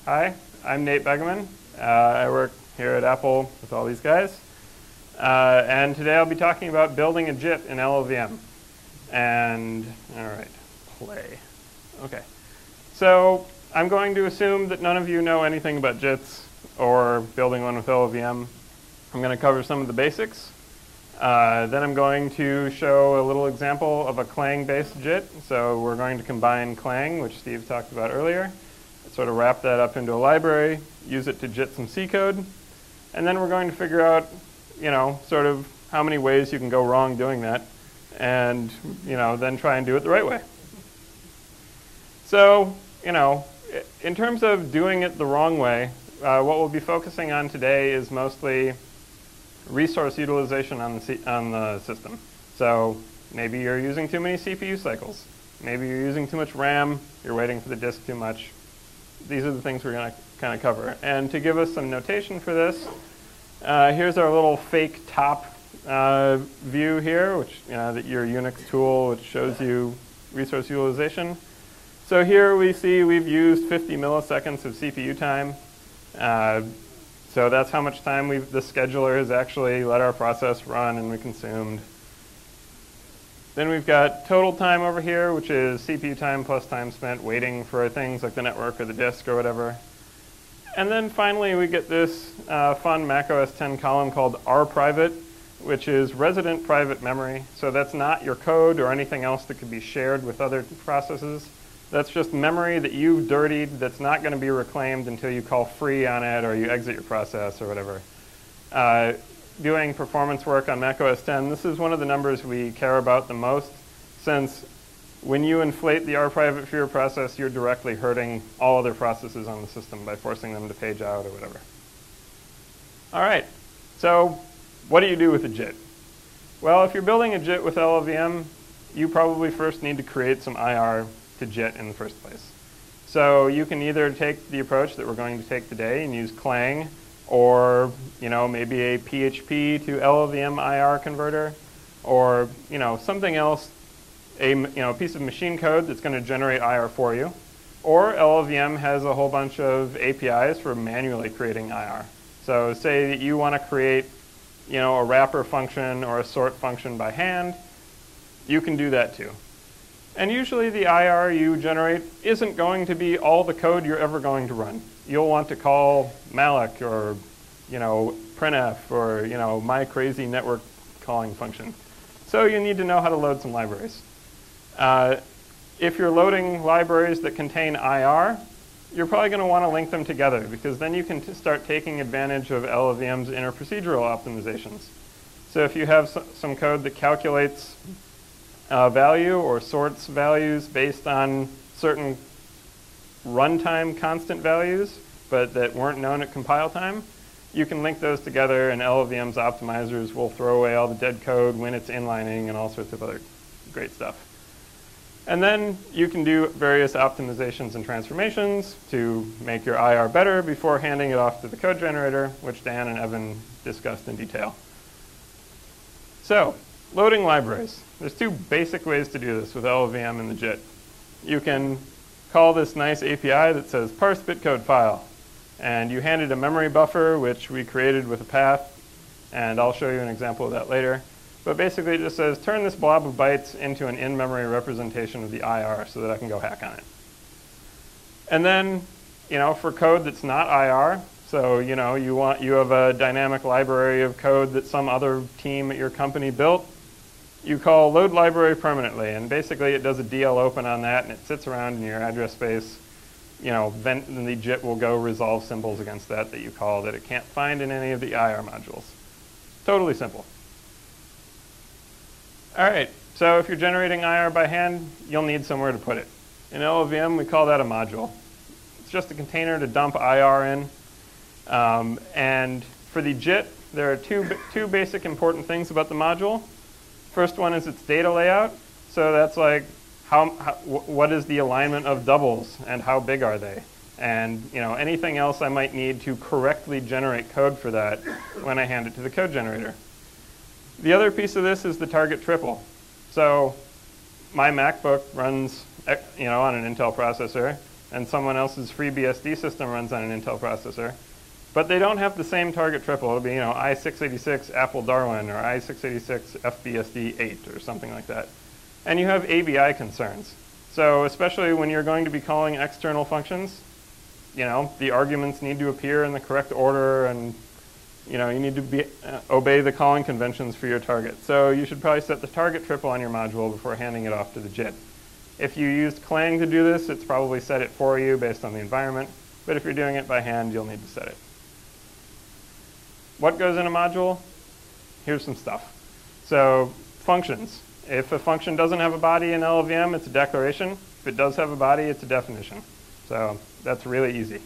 Hi, I'm Nate Begeman. I work here at Apple with all these guys. And today I'll be talking about building a JIT in LLVM. And, all right, play. Okay. So I'm going to assume that none of you know anything about JITs or building one with LLVM. I'm going to cover some of the basics. Then I'm going to show a little example of a Clang-based JIT. So we're going to combine Clang, which Steve talked about earlier, sort of wrap that up into a library, use it to JIT some C code, and then we're going to figure out, sort of how many ways you can go wrong doing that, and, then try and do it the right way. So, in terms of doing it the wrong way, what we'll be focusing on today is mostly resource utilization on the system. So maybe you're using too many CPU cycles. Maybe you're using too much RAM. You're waiting for the disk too much. These are the things we're going to kind of cover. And to give us some notation for this, here's our little fake top view here, which your Unix tool, which shows you resource utilization. So here we see we've used 50 milliseconds of CPU time. So that's how much time the scheduler has actually let our process run and we consumed. Then we've got total time over here, which is CPU time plus time spent waiting for things like the network or the disk or whatever. And then finally we get this fun Mac OS X column called rprivate, which is resident private memory. So that's not your code or anything else that could be shared with other processes. That's just memory that you've dirtied that's not going to be reclaimed until you call free on it or you exit your process or whatever. Doing performance work on Mac OS X, this is one of the numbers we care about the most, since when you inflate the rprivate for your process, you're directly hurting all other processes on the system by forcing them to page out or whatever. All right, so what do you do with a JIT? Well, if you're building a JIT with LLVM, you probably first need to create some IR to JIT in the first place. So you can either take the approach that we're going to take today and use Clang, or maybe a PHP to LLVM IR converter, or something else, a piece of machine code that's going to generate IR for you. Or LLVM has a whole bunch of APIs for manually creating IR. So say that you want to create a wrapper function or a sort function by hand, you can do that too. And usually the IR you generate isn't going to be all the code you're ever going to run. You'll want to call malloc or printf or my crazy network calling function. So you need to know how to load some libraries. If you're loading libraries that contain IR, you're probably going to want to link them together, because then you can start taking advantage of LLVM's interprocedural optimizations. So if you have some code that calculates value or sorts values based on certain runtime constant values, but that weren't known at compile time, you can link those together, and LLVM's optimizers will throw away all the dead code when it's inlining and all sorts of other great stuff. And then you can do various optimizations and transformations to make your IR better before handing it off to the code generator, which Dan and Evan discussed in detail. So, loading libraries. There's two basic ways to do this with LLVM and the JIT. You can call this nice API that says parse bitcode file, and you hand it a memory buffer, which we created with a path, and I'll show you an example of that later. But basically it just says turn this blob of bytes into an in-memory representation of the IR so that I can go hack on it. And then, for code that's not IR, so you have a dynamic library of code that some other team at your company built, you call load library permanently, and basically it does a DL open on that, and it sits around in your address space. Then the JIT will go resolve symbols against that you call that it can't find in any of the IR modules. Totally simple. All right, so if you're generating IR by hand, you'll need somewhere to put it. In LLVM, we call that a module. It's just a container to dump IR in. And for the JIT, there are two basic important things about the module. First one is its data layout. So that's like what is the alignment of doubles and how big are they? And anything else I might need to correctly generate code for that when I hand it to the code generator. The other piece of this is the target triple. So my MacBook runs on an Intel processor, and someone else's FreeBSD system runs on an Intel processor, but they don't have the same target triple. It'll be, i686 Apple Darwin or i686 FBSD 8 or something like that. And you have ABI concerns. So especially when you're going to be calling external functions, the arguments need to appear in the correct order, and you need to obey the calling conventions for your target. So you should probably set the target triple on your module before handing it off to the JIT. If you used Clang to do this, it's probably set it for you based on the environment. But if you're doing it by hand, you'll need to set it. What goes in a module? Here's some stuff. So functions. If a function doesn't have a body in LLVM, it's a declaration. If it does have a body, it's a definition. So that's really easy.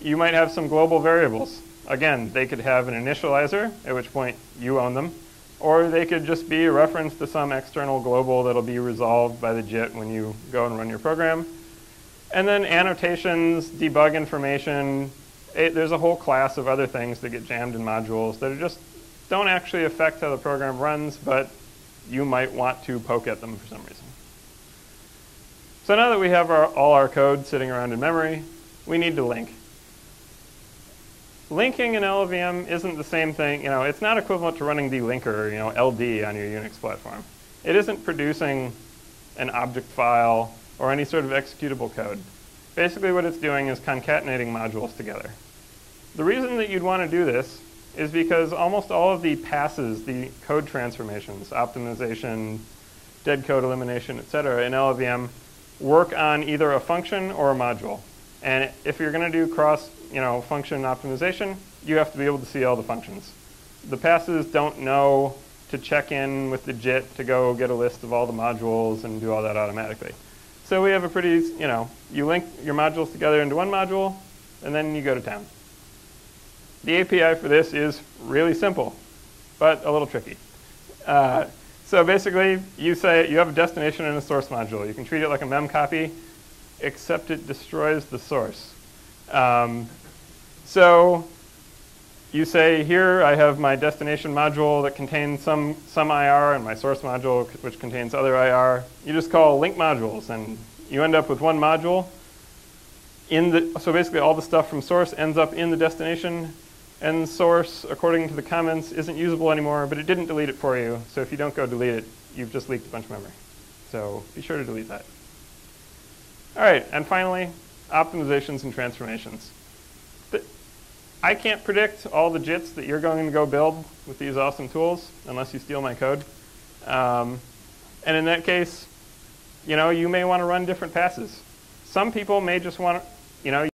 You might have some global variables. Again, they could have an initializer, at which point you own them, or they could just be a reference to some external global that'll be resolved by the JIT when you go and run your program. And then annotations, debug information. There's a whole class of other things that get jammed in modules that just don't actually affect how the program runs, but you might want to poke at them for some reason. So now that we have all our code sitting around in memory, we need to link. Linking in LLVM isn't the same thing. It's not equivalent to running the linker, LD on your Unix platform. It isn't producing an object file or any sort of executable code. Basically what it's doing is concatenating modules together. The reason that you'd want to do this is because almost all of the passes, the code transformations, optimization, dead code elimination, etc., in LLVM work on either a function or a module. And if you're going to do cross function optimization, you have to be able to see all the functions. The passes don't know to check in with the JIT to go get a list of all the modules and do all that automatically. So we have a pretty, you link your modules together into one module, and then you go to town. The API for this is really simple, but a little tricky. So basically, you say you have a destination and a source module. You can treat it like a mem copy, except it destroys the source. So you say, here I have my destination module that contains some IR and my source module, which contains other IR. You just call link modules, and you end up with one module. So basically, all the stuff from source ends up in the destination, and source, according to the comments, isn't usable anymore, but it didn't delete it for you. So if you don't go delete it, you've just leaked a bunch of memory. So be sure to delete that. All right, and finally, optimizations and transformations. I can't predict all the JITs that you're going to go build with these awesome tools unless you steal my code. And in that case, you may want to run different passes. Some people may just want to,